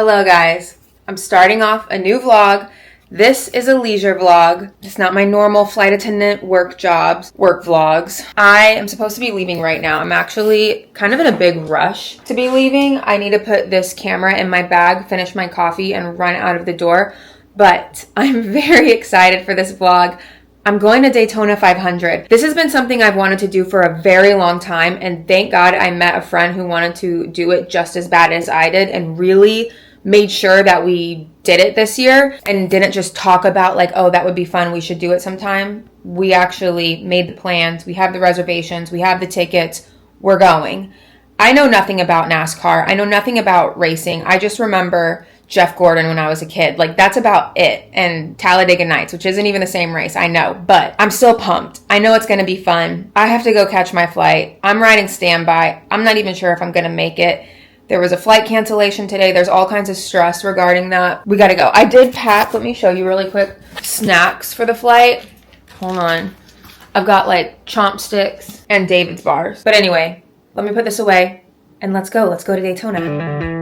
Hello guys, I'm starting off a new vlog. This is a leisure vlog. It's not my normal flight attendant work vlogs. I am supposed to be leaving right now. I'm actually kind of in a big rush to be leaving. I need to put this camera in my bag, finish my coffee, and run out of the door. But I'm very excited for this vlog. I'm going to Daytona 500. This has been something I've wanted to do for a very long time, and thank God I met a friend who wanted to do it just as bad as I did and really made sure that we did it this year and didn't just talk about like, oh, that would be fun, we should do it sometime. We actually made the plans, we have the reservations, we have the tickets, we're going. I know nothing about NASCAR. I know nothing about racing. I just remember Jeff Gordon when I was a kid. Like, that's about it. And Talladega Nights, which isn't even the same race, I know. But I'm still pumped. I know it's going to be fun. I have to go catch my flight. I'm riding standby. I'm not even sure if I'm going to make it. There was a flight cancellation today. There's all kinds of stress regarding that. We got to go. I did pack, let me show you really quick, snacks for the flight. Hold on. I've got like chomp sticks and David's bars. But anyway, let me put this away and let's go. Let's go to Daytona.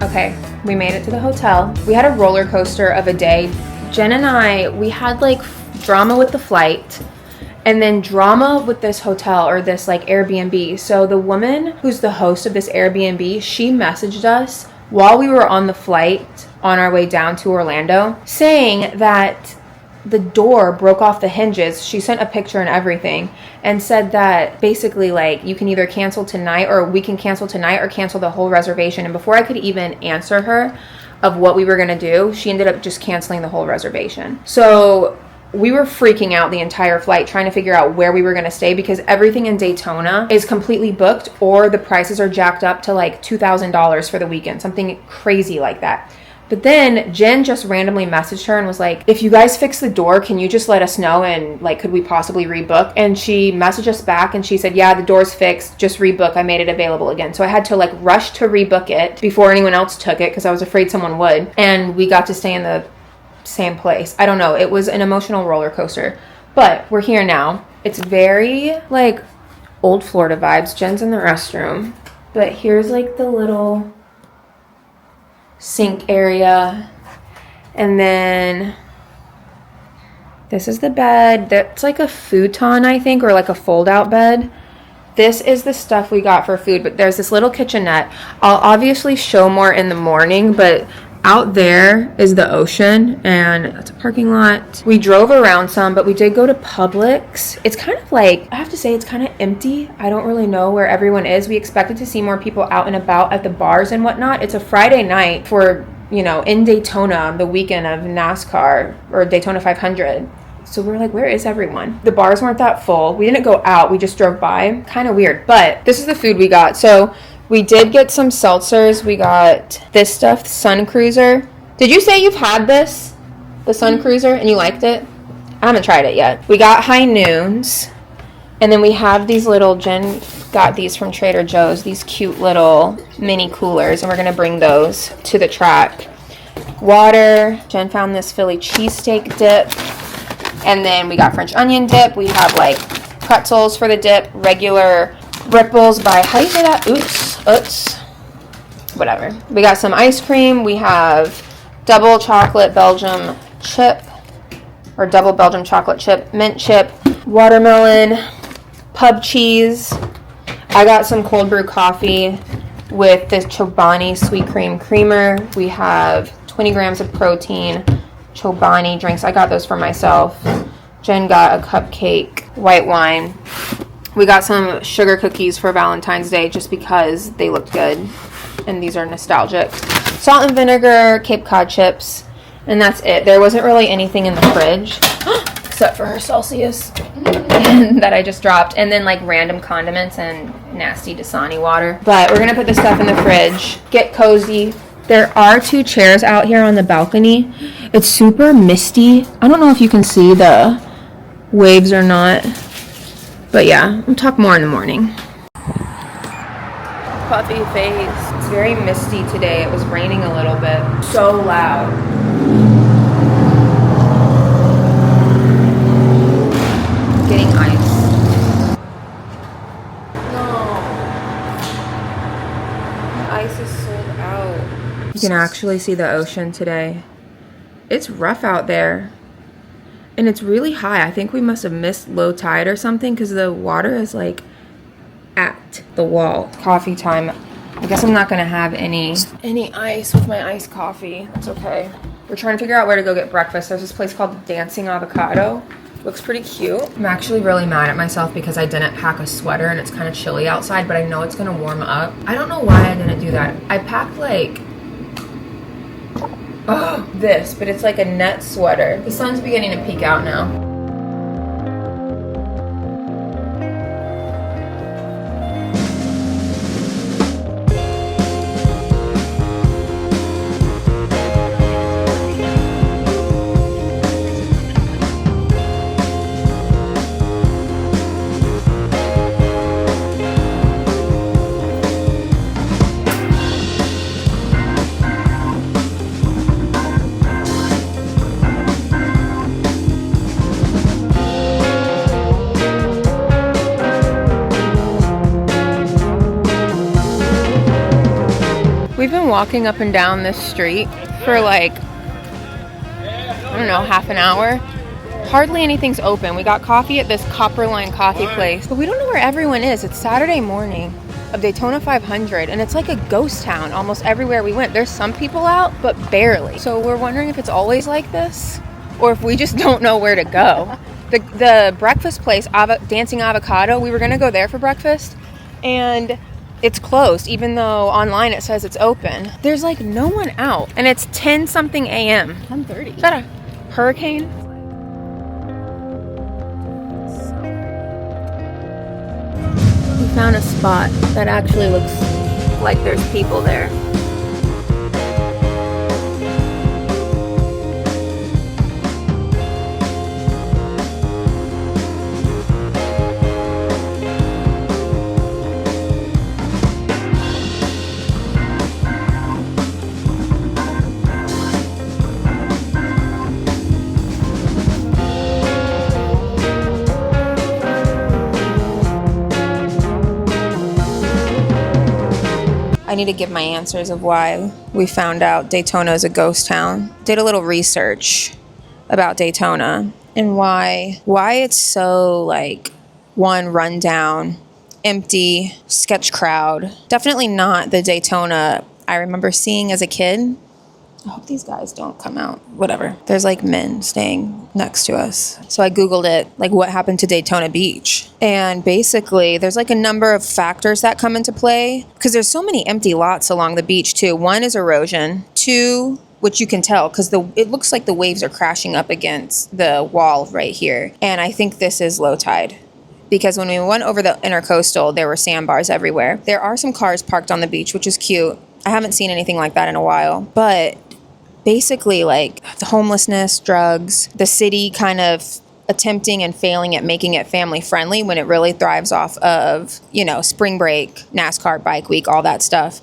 Okay, we made it to the hotel. We had a roller coaster of a day. Jen and I, we had like drama with the flight and then drama with this hotel or this like Airbnb. So the woman who's the host of this Airbnb, she messaged us while we were on the flight on our way down to Orlando saying that the door broke off the hinges. She sent a picture and everything and said that basically like you can either cancel tonight or we can cancel tonight or cancel the whole reservation. And before I could even answer her of what we were going to do, she ended up just canceling the whole reservation. So we were freaking out the entire flight trying to figure out where we were going to stay because everything in Daytona is completely booked or the prices are jacked up to like $2,000 for the weekend, something crazy like that. But then Jen just randomly messaged her and was like, if you guys fix the door, can you just let us know and like, could we possibly rebook? And she messaged us back and she said, yeah, the door's fixed, just rebook. I made it available again. So I had to like rush to rebook it before anyone else took it because I was afraid someone would. And we got to stay in the same place. I don't know. It was an emotional roller coaster, but we're here now. It's very like old Florida vibes. Jen's in the restroom, but here's like the little sink area, and then this is the bed. That's like a futon, I think, or like a fold out bed. This is the stuff we got for food, but there's this little kitchenette. I'll obviously show more in the morning, but out there is the ocean and that's a parking lot. We drove around some, but we did go to Publix. It's kind of like, I have to say, it's kind of empty. I don't really know where everyone is. We expected to see more people out and about at the bars and whatnot. It's a Friday night for, you know, in Daytona, the weekend of NASCAR or Daytona 500. So we're like, where is everyone? The bars weren't that full. We didn't go out. We just drove by. Kind of weird. But this is the food we got. So we did get some seltzers. We got this stuff, Sun Cruiser. Did you say you've had this? The Sun Cruiser, and you liked it? I haven't tried it yet. We got High Noons. And then we have these little, Jen got these from Trader Joe's, these cute little mini coolers. And we're going to bring those to the track. Water. Jen found this Philly cheesesteak dip. And then we got French onion dip. We have like pretzels for the dip, regular Ripples by, how do you say that? Oops. Whatever. We got some ice cream. We have double chocolate Belgium chip, or double Belgium chocolate chip, mint chip, watermelon, pub cheese. I got some cold brew coffee with this Chobani sweet cream creamer. We have 20 grams of protein, Chobani drinks. I got those for myself. Jen got a cupcake, white wine. We got some sugar cookies for Valentine's Day just because they looked good. And these are nostalgic. Salt and vinegar, Cape Cod chips. And that's it. There wasn't really anything in the fridge. Except for her Celsius that I just dropped. And then like random condiments and nasty Dasani water. But we're going to put this stuff in the fridge. Get cozy. There are 2 chairs out here on the balcony. It's super misty. I don't know if you can see the waves are not. But yeah, we'll talk more in the morning. Puffy face. It's very misty today. It was raining a little bit. So loud. Getting ice. No. Ice is sold out. You can actually see the ocean today. It's rough out there. And it's really high. I think we must have missed low tide or something because the water is like at the wall. Coffee time. I guess I'm not gonna have any ice with my iced coffee. That's okay. We're trying to figure out where to go get breakfast. There's this place called Dancing Avocado. Looks pretty cute. I'm actually really mad at myself because I didn't pack a sweater and it's kind of chilly outside, but I know it's gonna warm up. I don't know why I didn't do that. I packed like this, but it's like a net sweater. The sun's beginning to peek out now. We've been walking up and down this street for like, I don't know, half an hour. Hardly anything's open. We got coffee at this Copper Line coffee place, but we don't know where everyone is. It's Saturday morning of Daytona 500, and it's like a ghost town almost everywhere we went. There's some people out, but barely. So we're wondering if it's always like this, or if we just don't know where to go. The breakfast place, Dancing Avocado, we were gonna go there for breakfast, and it's closed, even though online it says it's open. There's like no one out, and it's 10 something a.m. 10:30. Is that a hurricane? We found a spot that actually looks like there's people there. I need to give my answers of why we found out Daytona is a ghost town. Did a little research about Daytona and why it's so like one rundown, empty, sketch crowd. Definitely not the Daytona I remember seeing as a kid. I hope these guys don't come out. Whatever. There's like men staying next to us. So I Googled it, like what happened to Daytona Beach. And basically there's like a number of factors that come into play because there's so many empty lots along the beach too. One is erosion. Two, which you can tell because it looks like the waves are crashing up against the wall right here. And I think this is low tide. Because when we went over the intercoastal, there were sandbars everywhere. There are some cars parked on the beach, which is cute. I haven't seen anything like that in a while. But basically, like, the homelessness, drugs, the city kind of attempting and failing at making it family friendly when it really thrives off of, you know, spring break, NASCAR, bike week, all that stuff.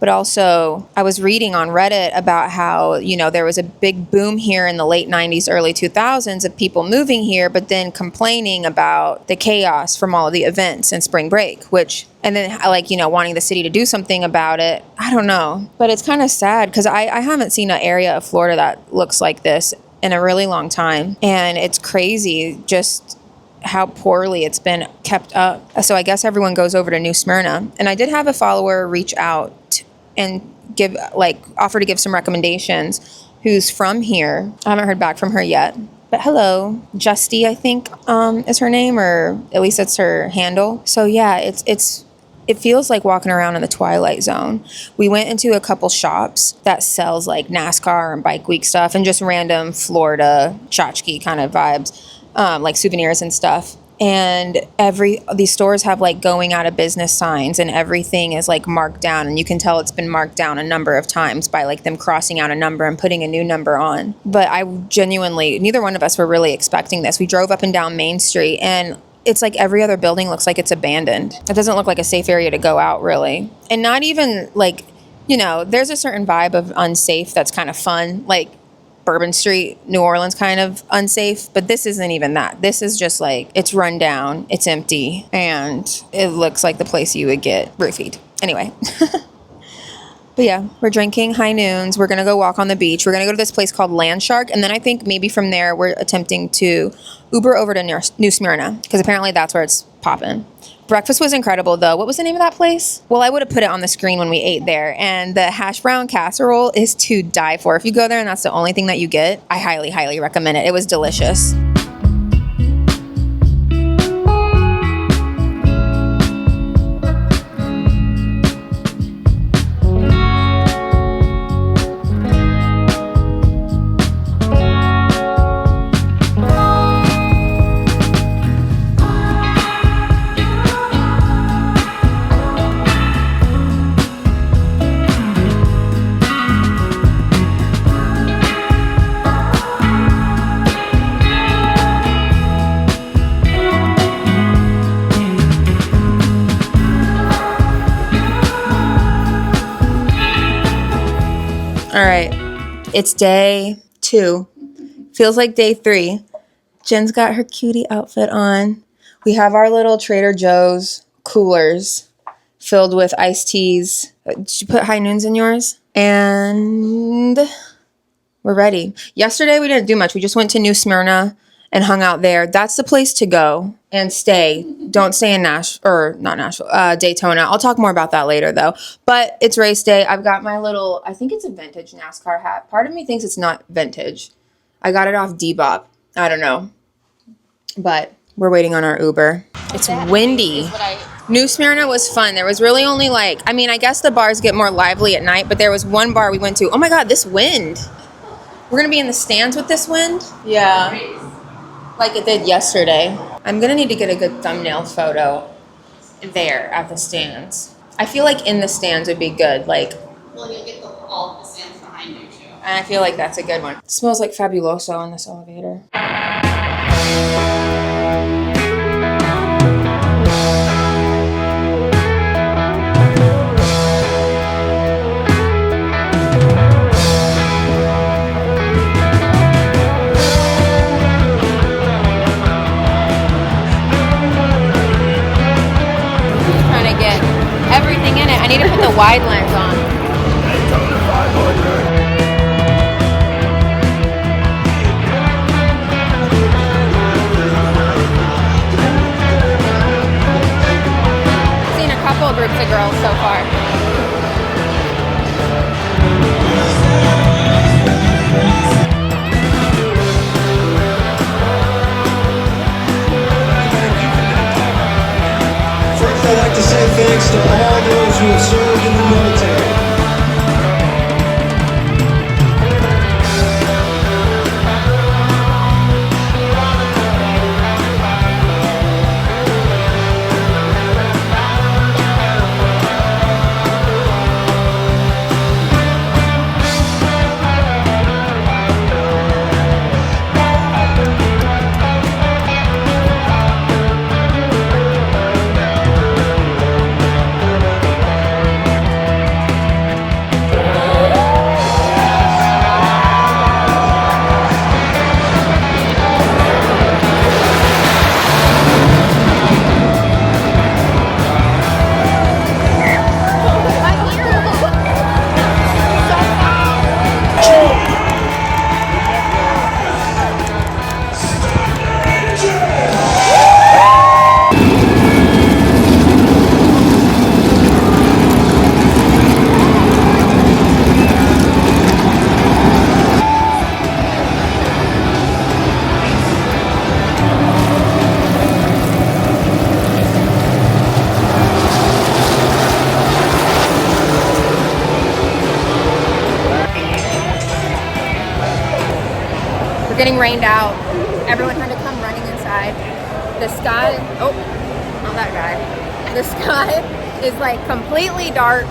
But also, I was reading on Reddit about how, you know, there was a big boom here in the late 90s, early 2000s of people moving here, but then complaining about the chaos from all of the events and spring break, and then, like, you know, wanting the city to do something about it. I don't know. But it's kind of sad because I haven't seen an area of Florida that looks like this in a really long time. And it's crazy just how poorly it's been kept up. So I guess everyone goes over to New Smyrna. And I did have a follower reach out and offer to give some recommendations who's from here. I haven't heard back from her yet. But hello, Justy, I think is her name, or at least that's her handle. So yeah, it feels like walking around in the Twilight Zone. We went into a couple shops that sells like NASCAR and bike week stuff and just random Florida tchotchke kind of vibes, like souvenirs and stuff. and these stores have like going out of business signs, and everything is like marked down, and you can tell it's been marked down a number of times by like them crossing out a number and putting a new number on. But I genuinely, neither one of us were really expecting this. We drove up and down Main Street, and it's like every other building looks like it's abandoned. It doesn't look like a safe area to go out, really. And not even like, you know, there's a certain vibe of unsafe that's kind of fun, like Bourbon Street, New Orleans kind of unsafe, but this isn't even that. This is just like, it's run down, it's empty, and it looks like the place you would get roofied. Anyway. But yeah, we're drinking high noons. We're going to go walk on the beach. We're going to go to this place called Land Shark, and then I think maybe from there we're attempting to Uber over to New Smyrna, because apparently that's where it's popping. Breakfast was incredible, though. What was the name of that place? Well, I would have put it on the screen when we ate there. And the hash brown casserole is to die for. If you go there and that's the only thing that you get, I highly, highly recommend it. It was delicious. All right, it's day 2. Feels like day 3. Jen's got her cutie outfit on. We have our little Trader Joe's coolers filled with iced teas. Did you put high noons in yours? And we're ready. Yesterday we didn't do much. We just went to New Smyrna and hung out there. That's the place to go and stay. Don't stay in Daytona. I'll talk more about that later, though. But it's race day. I've got my little, I think it's a vintage Nascar hat. Part of me thinks it's not vintage. I got it off Depop. I don't know. But we're waiting on our Uber. It's windy. New Smyrna was fun. There was really only like, I mean, I guess the bars get more lively at night, but there was one bar we went to. Oh my God, this wind. We're going to be in the stands with this wind? Yeah. Like it did yesterday. I'm going to need to get a good thumbnail photo there at the stands. I feel like in the stands would be good. Like, well, you'll get all of the stands behind you, too. And I feel like that's a good one. It smells like Fabuloso in this elevator. Everything in it. I need to put the wide lens on. Daytona 500. I've seen a couple groups of girls so far. I'd like to say thanks to all those who have served in the military. Getting rained out. Everyone had to come running inside. The sky, oh, not that guy. The sky is like completely dark.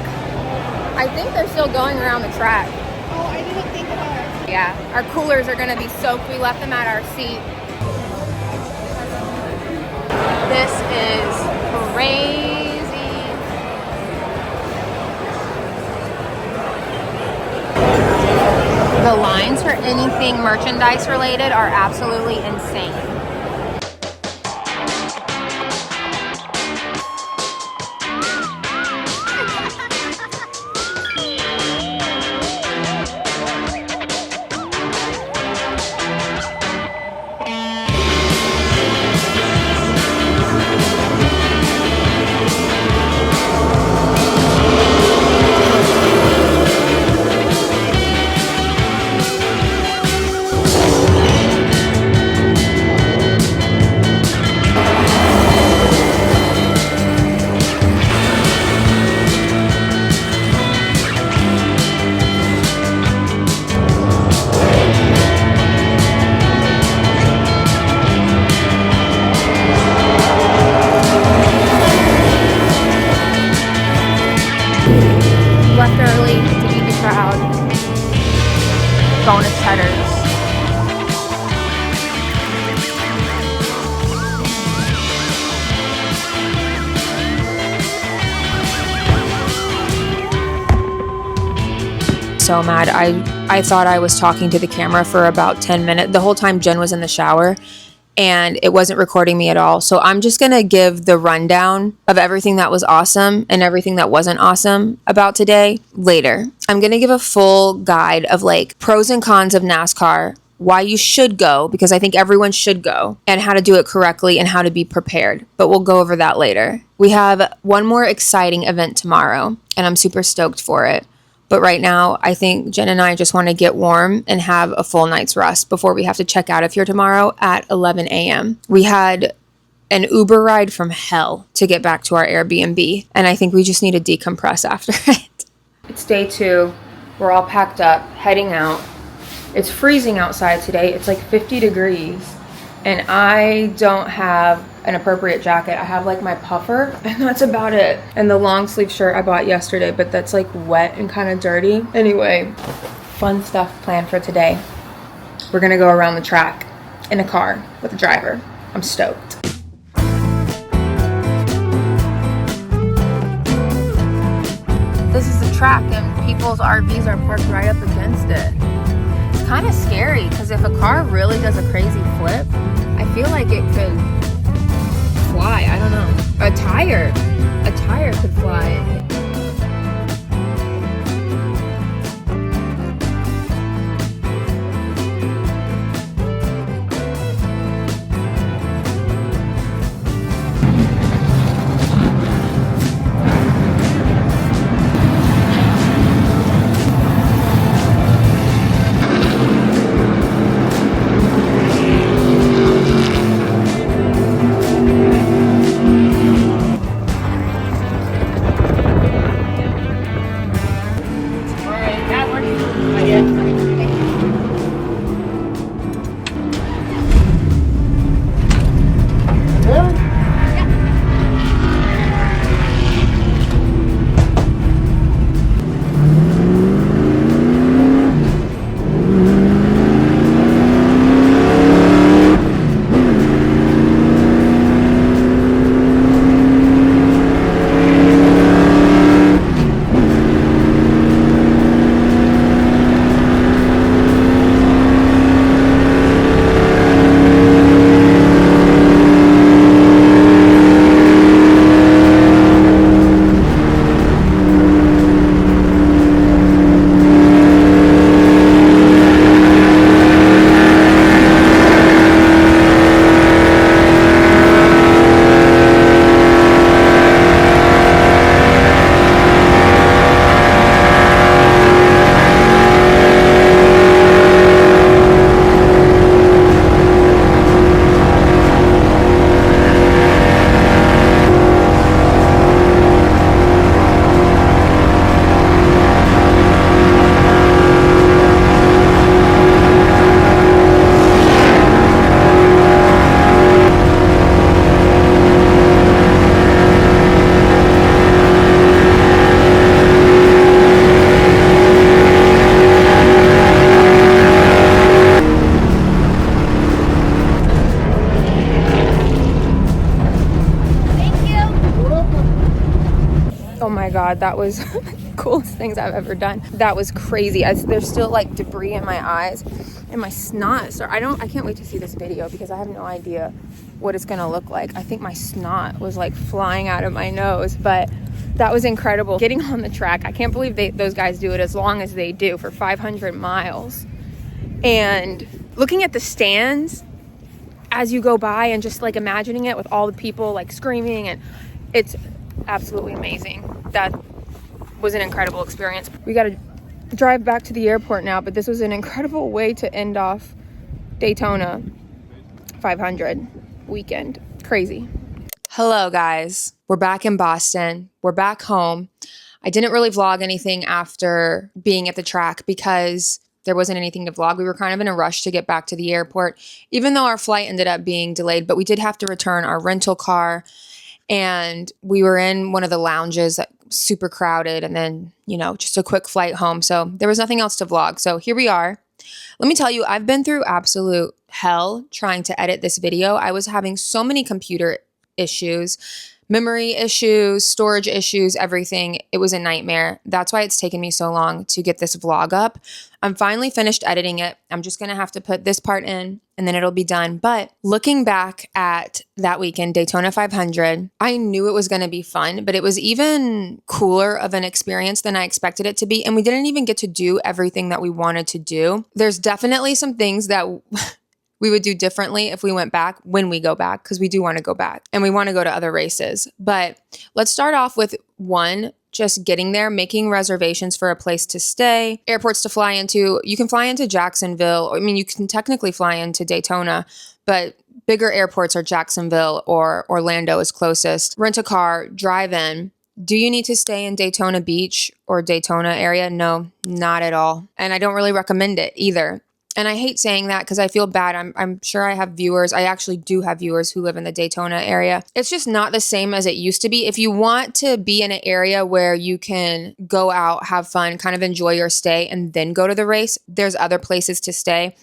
I think they're still going around the track. Oh, I didn't think about it. Yeah, our coolers are gonna be soaked. We left them at our seat. This is crazy. The lines for anything merchandise related are absolutely insane. Left early to beat the crowd. Bonus headers. So mad. I thought I was talking to the camera for about 10 minutes. The whole time Jen was in the shower. And it wasn't recording me at all. So I'm just going to give the rundown of everything that was awesome and everything that wasn't awesome about today later. I'm going to give a full guide of like pros and cons of NASCAR, why you should go, because I think everyone should go, and how to do it correctly and how to be prepared. But we'll go over that later. We have one more exciting event tomorrow, and I'm super stoked for it. But right now, I think Jen and I just want to get warm and have a full night's rest before we have to check out of here tomorrow at 11 a.m. We had an Uber ride from hell to get back to our Airbnb, and I think we just need to decompress after it. It's day 2. We're all packed up, heading out. It's freezing outside today. It's like 50 degrees, and I don't have an appropriate jacket. I have like my puffer, and that's about it. And the long sleeve shirt I bought yesterday, but that's like wet and kind of dirty. Anyway, fun stuff planned for today. We're gonna go around the track in a car with a driver. I'm stoked. This is the track, and people's RVs are parked right up against it. It's kind of scary because if a car really does a crazy flip, I feel like it could fly. I don't know. A tire could fly. God, that was the coolest things I've ever done. That was crazy. There's still like debris in my eyes and my snot. So I can't wait to see this video because I have no idea what it's gonna look like. I think my snot was like flying out of my nose, but that was incredible. Getting on the track, I can't believe those guys do it as long as they do for 500 miles. And looking at the stands as you go by and just like imagining it with all the people like screaming, and it's absolutely amazing. That was an incredible experience. We got to drive back to the airport now, but this was an incredible way to end off Daytona 500 weekend. Crazy. Hello guys, we're back in Boston. We're back home. I didn't really vlog anything after being at the track because there wasn't anything to vlog. We were kind of in a rush to get back to the airport, even though our flight ended up being delayed, but we did have to return our rental car, and we were in one of the lounges that was super crowded, and then, just a quick flight home. So there was nothing else to vlog. So here we are. Let me tell you, I've been through absolute hell trying to edit this video. I was having so many computer issues, memory issues, storage issues, everything. It was a nightmare. That's why it's taken me so long to get this vlog up. I'm finally finished editing it. I'm just going to have to put this part in and then it'll be done. But looking back at that weekend, Daytona 500, I knew it was going to be fun, but it was even cooler of an experience than I expected it to be. And we didn't even get to do everything that we wanted to do. There's definitely some things that we would do differently if we went back when we go back, because we do want to go back and we want to go to other races. But let's start off with one, just getting there, making reservations for a place to stay, airports to fly into. You can fly into Jacksonville. I mean, you can technically fly into Daytona, but bigger airports are Jacksonville or Orlando is closest. Rent a car, drive in. Do you need to stay in Daytona Beach or Daytona area? No, not at all. And I don't really recommend it either. And I hate saying that because I feel bad. I'm sure I have viewers. I actually do have viewers who live in the Daytona area. It's just not the same as it used to be. If you want to be in an area where you can go out, have fun, kind of enjoy your stay, and then go to the race, there's other places to stay.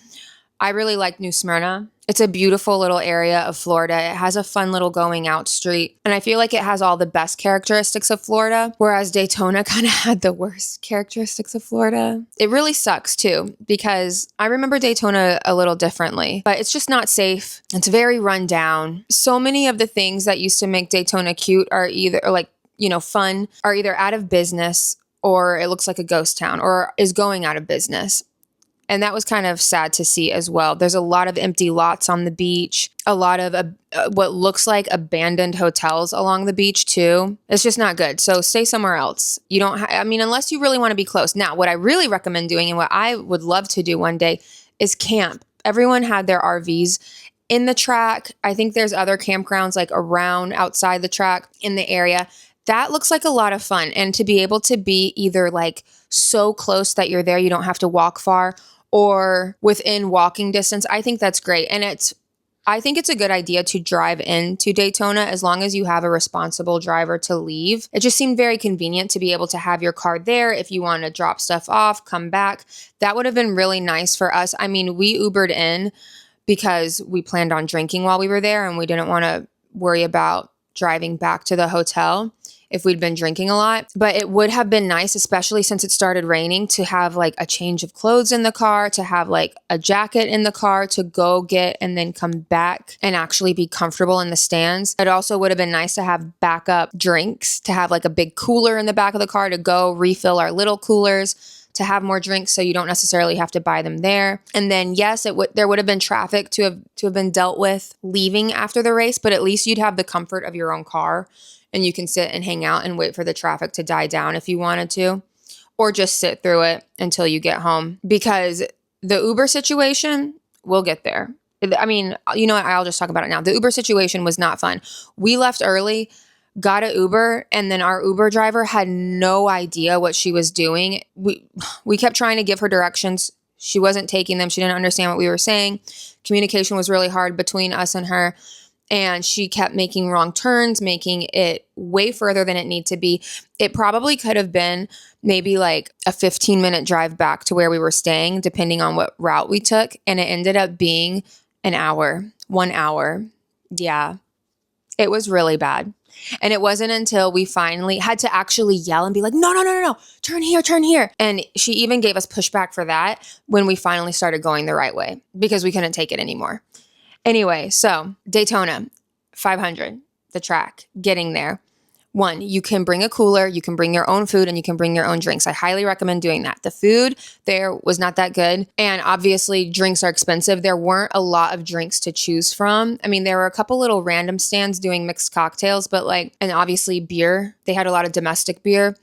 I really like New Smyrna. It's a beautiful little area of Florida. It has a fun little going out street. And I feel like it has all the best characteristics of Florida, whereas Daytona kind of had the worst characteristics of Florida. It really sucks too, because I remember Daytona a little differently, but it's just not safe. It's very run down. So many of the things that used to make Daytona cute are either fun, are either out of business, or it looks like a ghost town, or is going out of business. And that was kind of sad to see as well. There's a lot of empty lots on the beach, a lot of what looks like abandoned hotels along the beach too. It's just not good. So stay somewhere else. You don't, unless you really want to be close. Now, what I really recommend doing and what I would love to do one day is camp. Everyone had their RVs in the track. I think there's other campgrounds like around outside the track in the area. That looks like a lot of fun. And to be able to be either like so close that you're there, you don't have to walk far, or within walking distance, I think that's great. And I think it's a good idea to drive into Daytona as long as you have a responsible driver to leave. It just seemed very convenient to be able to have your car there if you want to drop stuff off, come back. That would have been really nice for us. I mean, we Ubered in because we planned on drinking while we were there and we didn't want to worry about driving back to the hotel if we'd been drinking a lot. But it would have been nice, especially since it started raining, to have like a change of clothes in the car, to have like a jacket in the car to go get and then come back and actually be comfortable in the stands. It also would have been nice to have backup drinks, to have like a big cooler in the back of the car to go refill our little coolers, to have more drinks so you don't necessarily have to buy them there. And then yes, there would have been traffic to have been dealt with leaving after the race, but at least you'd have the comfort of your own car. And you can sit and hang out and wait for the traffic to die down if you wanted to, or just sit through it until you get home. Because the Uber situation, we'll get there. I mean, you know what? I'll just talk about it now. The Uber situation was not fun. We left early, got an Uber, and then our Uber driver had no idea what she was doing. We kept trying to give her directions. She wasn't taking them. She didn't understand what we were saying. Communication was really hard between us and her. And she kept making wrong turns, making it way further than it needed to be. It probably could have been maybe like a 15-minute drive back to where we were staying, depending on what route we took. And it ended up being an hour, 1 hour. Yeah, it was really bad. And it wasn't until we finally had to actually yell and be like, no, no, no, no, no, turn here, turn here. And she even gave us pushback for that when we finally started going the right way because we couldn't take it anymore. Anyway, so Daytona 500, the track, getting there. 1, you can bring a cooler, you can bring your own food, and you can bring your own drinks. I highly recommend doing that. The food there was not that good. And obviously drinks are expensive. There weren't a lot of drinks to choose from. I mean, there were a couple little random stands doing mixed cocktails, but and obviously beer. They had a lot of domestic beer.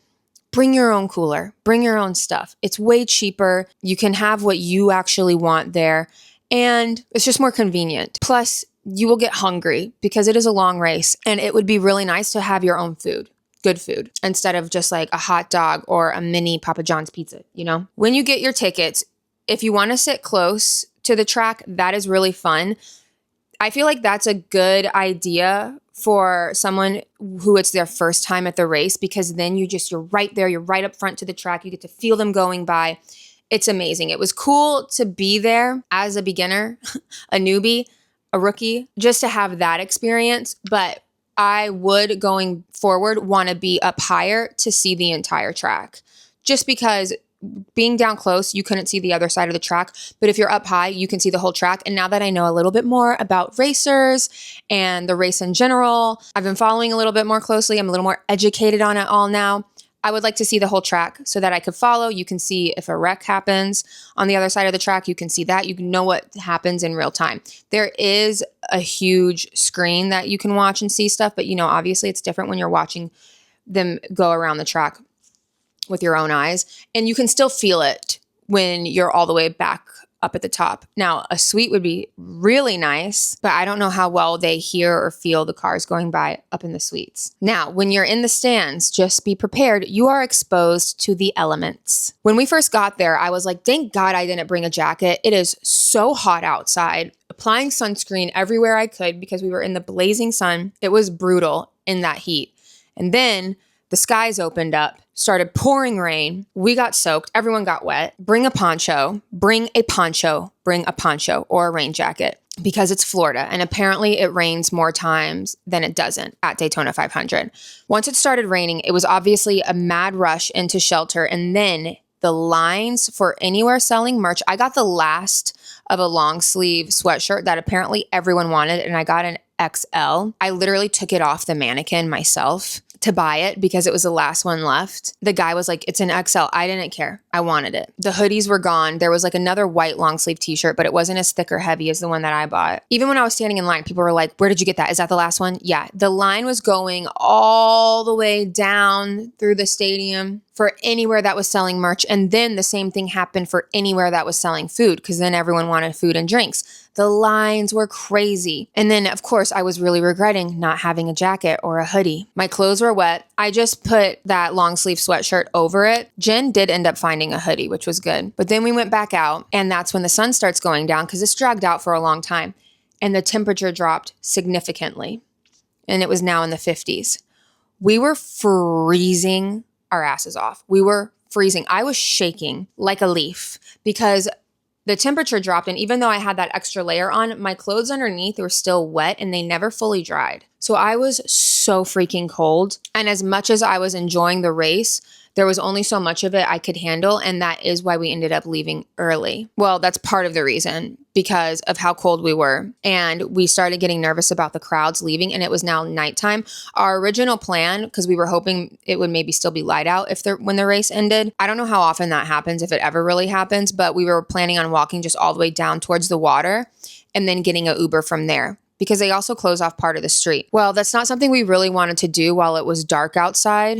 Bring your own cooler, bring your own stuff. It's way cheaper. You can have what you actually want there. And it's just more convenient. Plus, you will get hungry because it is a long race, and it would be really nice to have your own food, good food, instead of just like a hot dog or a mini Papa John's pizza, you know? When you get your tickets, if you want to sit close to the track, that is really fun. I feel like that's a good idea for someone who it's their first time at the race, because then you're right there, you're right up front to the track, you get to feel them going by. It's amazing. It was cool to be there as a beginner, a newbie, a rookie, just to have that experience. But I would, going forward, want to be up higher to see the entire track. Just because being down close, you couldn't see the other side of the track. But if you're up high, you can see the whole track. And now that I know a little bit more about racers and the race in general, I've been following a little bit more closely. I'm a little more educated on it all now. I would like to see the whole track so that I could follow. You can see if a wreck happens on the other side of the track. You can see that. You can know what happens in real time. There is a huge screen that you can watch and see stuff, but obviously it's different when you're watching them go around the track with your own eyes, and you can still feel it when you're all the way back up at the top. Now, a suite would be really nice, but I don't know how well they hear or feel the cars going by up in the suites. Now, when you're in the stands, just be prepared. You are exposed to the elements. When we first got there, I was like, thank God I didn't bring a jacket. It is so hot outside. Applying sunscreen everywhere I could because we were in the blazing sun. It was brutal in that heat. And then the skies opened up, started pouring rain. We got soaked. Everyone got wet. Bring a poncho, bring a poncho or a rain jacket because it's Florida. And apparently it rains more times than it doesn't at Daytona 500. Once it started raining, it was obviously a mad rush into shelter. And then the lines for anywhere selling merch. I got the last of a long sleeve sweatshirt that apparently everyone wanted. And I got an XL. I literally took it off the mannequin myself to buy it because it was the last one left. The guy was like, it's an XL. I didn't care. I wanted it. The hoodies were gone. There was like another white long sleeve t-shirt, but it wasn't as thick or heavy as the one that I bought. Even when I was standing in line, people were like, where did you get that? Is that the last one? Yeah. The line was going all the way down through the stadium for anywhere that was selling merch. And then the same thing happened for anywhere that was selling food, because then everyone wanted food and drinks. The lines were crazy. And then, of course, I was really regretting not having a jacket or a hoodie. My clothes were wet. I just put that long sleeve sweatshirt over it. Jen did end up finding a hoodie, which was good. But then we went back out, and that's when the sun starts going down because this dragged out for a long time. And the temperature dropped significantly. And it was now in the 50s. We were freezing our asses off. We were freezing. I was shaking like a leaf because the temperature dropped, and even though I had that extra layer on, my clothes underneath were still wet and they never fully dried. So I was so freaking cold. And as much as I was enjoying the race, there was only so much of it I could handle, and that is why we ended up leaving early. Well, that's part of the reason, because of how cold we were. And we started getting nervous about the crowds leaving, and it was now nighttime. Our original plan, because we were hoping it would maybe still be light out when the race ended. I don't know how often that happens, if it ever really happens, but we were planning on walking just all the way down towards the water and then getting an Uber from there, because they also close off part of the street. Well, that's not something we really wanted to do while it was dark outside,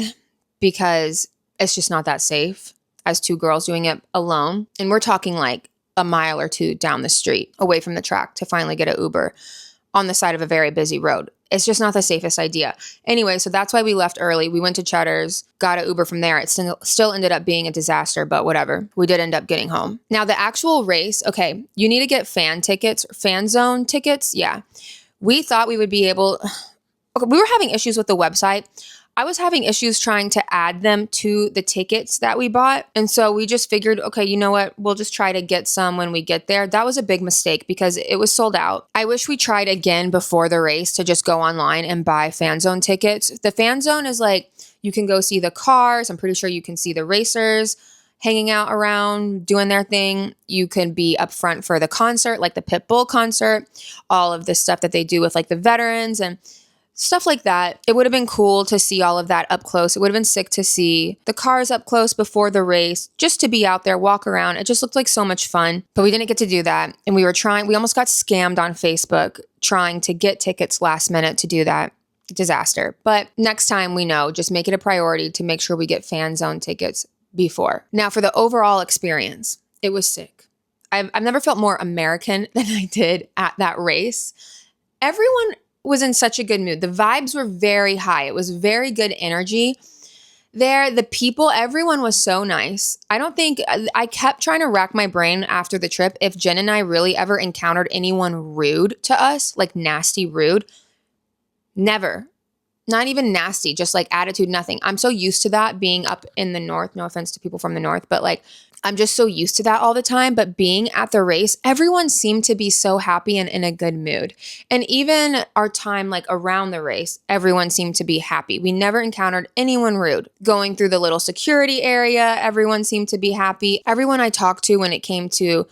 because it's just not that safe as two girls doing it alone. And we're talking like a mile or two down the street away from the track to finally get an Uber on the side of a very busy road. It's just not the safest idea. Anyway, so that's why we left early. We went to Cheddar's, got an Uber from there. It still ended up being a disaster, but whatever. We did end up getting home. Now, the actual race, okay, you need to get fan zone tickets. Yeah. We thought we would be able, okay, we were having issues with the website. I was having issues trying to add them to the tickets that we bought. And so we just figured, okay, you know what? We'll just try to get some when we get there. That was a big mistake because it was sold out. I wish we tried again before the race to just go online and buy fan zone tickets. The fan zone is like, you can go see the cars. I'm pretty sure you can see the racers hanging out around, doing their thing. You can be up front for the concert, like the Pitbull concert, all of the stuff that they do with like the veterans and stuff like that. It would have been cool to see all of that up close. It would have been sick to see the cars up close before the race, just to be out there, walk around. It just looked like so much fun, but we didn't get to do that. And we almost got scammed on Facebook trying to get tickets last minute to do that. Disaster. But next time we know, just make it a priority to make sure we get fan zone tickets before. Now for the overall experience, it was sick. I've never felt more American than I did at that race. Everyone was in such a good mood. The vibes were very high. It was very good energy there. The people, everyone was so nice. I kept trying to rack my brain after the trip if Jen and I really ever encountered anyone rude to us, like nasty rude. Never. Not even nasty, just like attitude, nothing. I'm so used to that being up in the north. No offense to people from the north, but like I'm just so used to that all the time. But being at the race, everyone seemed to be so happy and in a good mood. And even our time like around the race, everyone seemed to be happy. We never encountered anyone rude. Going through the little security area, everyone seemed to be happy. Everyone I talked to when it came to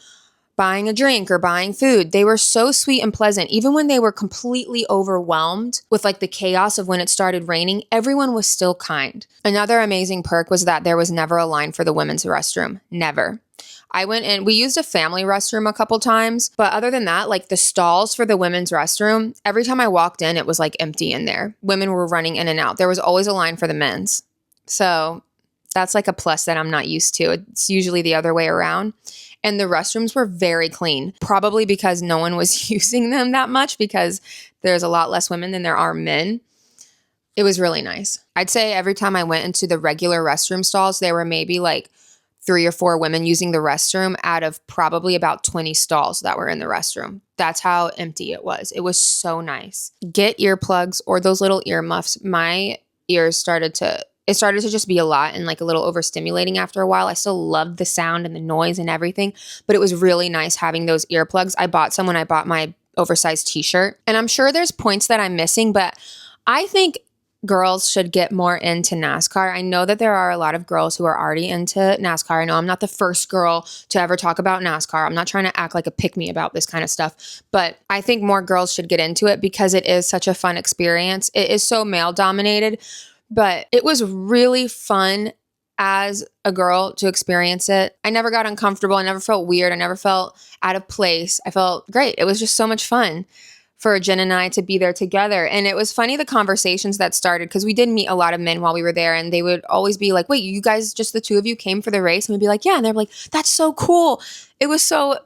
buying a drink or buying food, they were so sweet and pleasant. Even when they were completely overwhelmed with like the chaos of when it started raining, everyone was still kind. Another amazing perk was that there was never a line for the women's restroom. Never. I went in, we used a family restroom a couple times, but other than that, like the stalls for the women's restroom, every time I walked in, it was like empty in there. Women were running in and out. There was always a line for the men's. So that's like a plus that I'm not used to. It's usually the other way around. And the restrooms were very clean, probably because no one was using them that much because there's a lot less women than there are men. It was really nice. I'd say every time I went into the regular restroom stalls, there were maybe like 3 or 4 women using the restroom out of probably about 20 stalls that were in the restroom. That's how empty it was. It was so nice. Get earplugs or those little earmuffs. My ears started to just be a lot and like a little overstimulating after a while. I still loved the sound and the noise and everything, but it was really nice having those earplugs. I bought some when I bought my oversized t-shirt. And I'm sure there's points that I'm missing, but I think girls should get more into NASCAR. I know that there are a lot of girls who are already into NASCAR. I know I'm not the first girl to ever talk about NASCAR. I'm not trying to act like a pick-me about this kind of stuff, but I think more girls should get into it because it is such a fun experience. It is so male-dominated, but it was really fun as a girl to experience it. I never got uncomfortable. I never felt weird. I never felt out of place. I felt great. It was just so much fun for Jen and I to be there together. And it was funny, the conversations that started, because we did meet a lot of men while we were there, and they would always be like, wait, you guys, just the two of you came for the race? And we'd be like, yeah. And they're like, that's so cool. It was so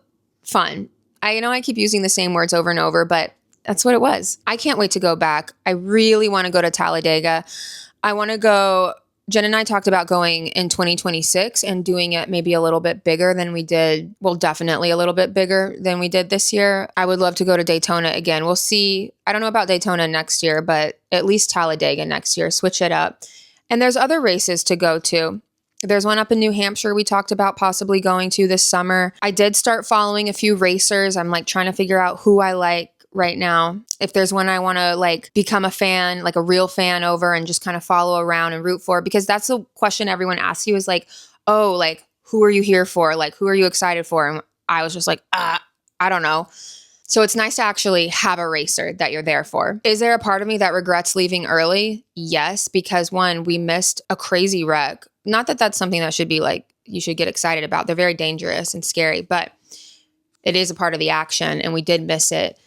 fun. I know I keep using the same words over and over, but that's what it was. I can't wait to go back. I really want to go to Talladega. I want to go. Jen and I talked about going in 2026 and doing it maybe a little bit bigger than we did. Well, definitely a little bit bigger than we did this year. I would love to go to Daytona again. We'll see. I don't know about Daytona next year, but at least Talladega next year. Switch it up. And there's other races to go to. There's one up in New Hampshire we talked about possibly going to this summer. I did start following a few racers. I'm like trying to figure out who I like right now. If there's one I want to like become a fan, like a real fan over and just kind of follow around and root for, because that's the question everyone asks you is like, oh, like, who are you here for? Like, who are you excited for? And I was just like, I don't know. So it's nice to actually have a racer that you're there for. Is there a part of me that regrets leaving early? Yes, because one, we missed a crazy wreck. Not that that's something that should be like, you should get excited about. They're very dangerous and scary, but it is a part of the action and we did miss it.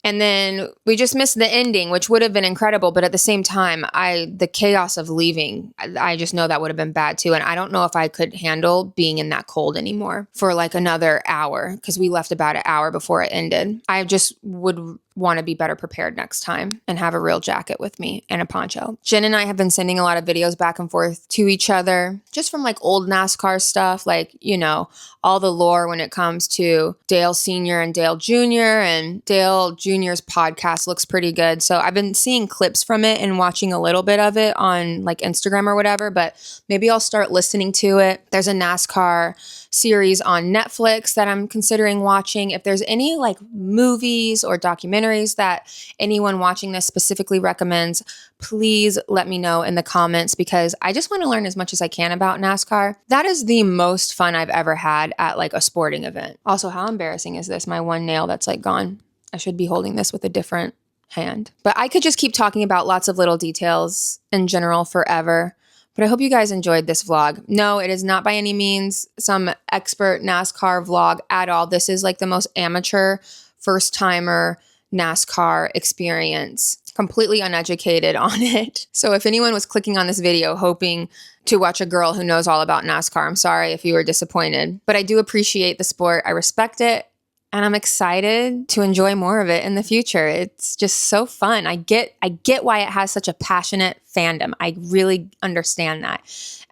And then we just missed the ending, which would have been incredible. But at the same time, the chaos of leaving, I just know that would have been bad too. And I don't know if I could handle being in that cold anymore for like another hour, because we left about an hour before it ended. I just would want to be better prepared next time and have a real jacket with me and a poncho. Jen and I have been sending a lot of videos back and forth to each other, just from like old NASCAR stuff, like, you know, all the lore when it comes to Dale Sr. and Dale Jr. And Dale Jr.'s podcast looks pretty good. So I've been seeing clips from it and watching a little bit of it on like Instagram or whatever, but maybe I'll start listening to it. There's a NASCAR series on Netflix that I'm considering watching. If there's any like movies or documentaries that anyone watching this specifically recommends, please let me know in the comments, because I just want to learn as much as I can about NASCAR. That is the most fun I've ever had at like a sporting event. Also, how embarrassing is this? My one nail that's like gone. I should be holding this with a different hand. But I could just keep talking about lots of little details in general forever. But I hope you guys enjoyed this vlog. No, it is not by any means some expert NASCAR vlog at all. This is like the most amateur, first-timer NASCAR experience. Completely uneducated on it. So if anyone was clicking on this video hoping to watch a girl who knows all about NASCAR, I'm sorry if you were disappointed. But I do appreciate the sport. I respect it. And I'm excited to enjoy more of it in the future. It's just so fun. I get why it has such a passionate fandom. I really understand that.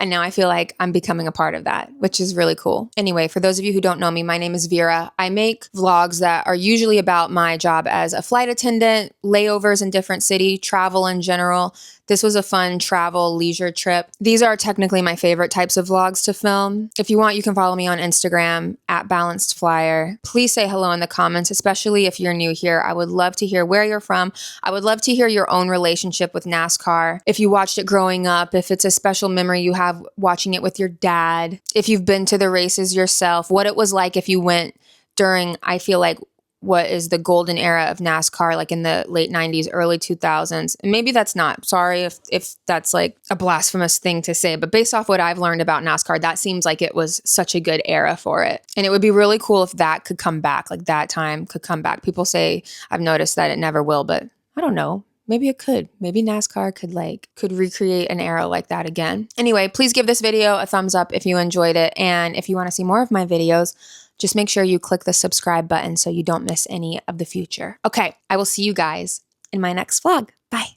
And now I feel like I'm becoming a part of that, which is really cool. Anyway, for those of you who don't know me, my name is Vera. I make vlogs that are usually about my job as a flight attendant, layovers in different cities, travel in general. This was a fun travel leisure trip. These are technically my favorite types of vlogs to film. If you want, you can follow me on Instagram at Balanced Flyer. Please say hello in the comments, especially if you're new here. I would love to hear where you're from. I would love to hear your own relationship with NASCAR. If you watched it growing up, if it's a special memory you have watching it with your dad, if you've been to the races yourself, what it was like if you went during, I feel like, what is the golden era of NASCAR, like in the late 90s, early 2000s. And maybe that's not, sorry if that's like a blasphemous thing to say, but based off what I've learned about NASCAR, that seems like it was such a good era for it. And it would be really cool if that could come back, like that time could come back. People say, I've noticed that it never will, but I don't know. Maybe it could. Maybe NASCAR could recreate an era like that again. Anyway, please give this video a thumbs up if you enjoyed it. And if you want to see more of my videos, just make sure you click the subscribe button so you don't miss any of the future. Okay, I will see you guys in my next vlog. Bye.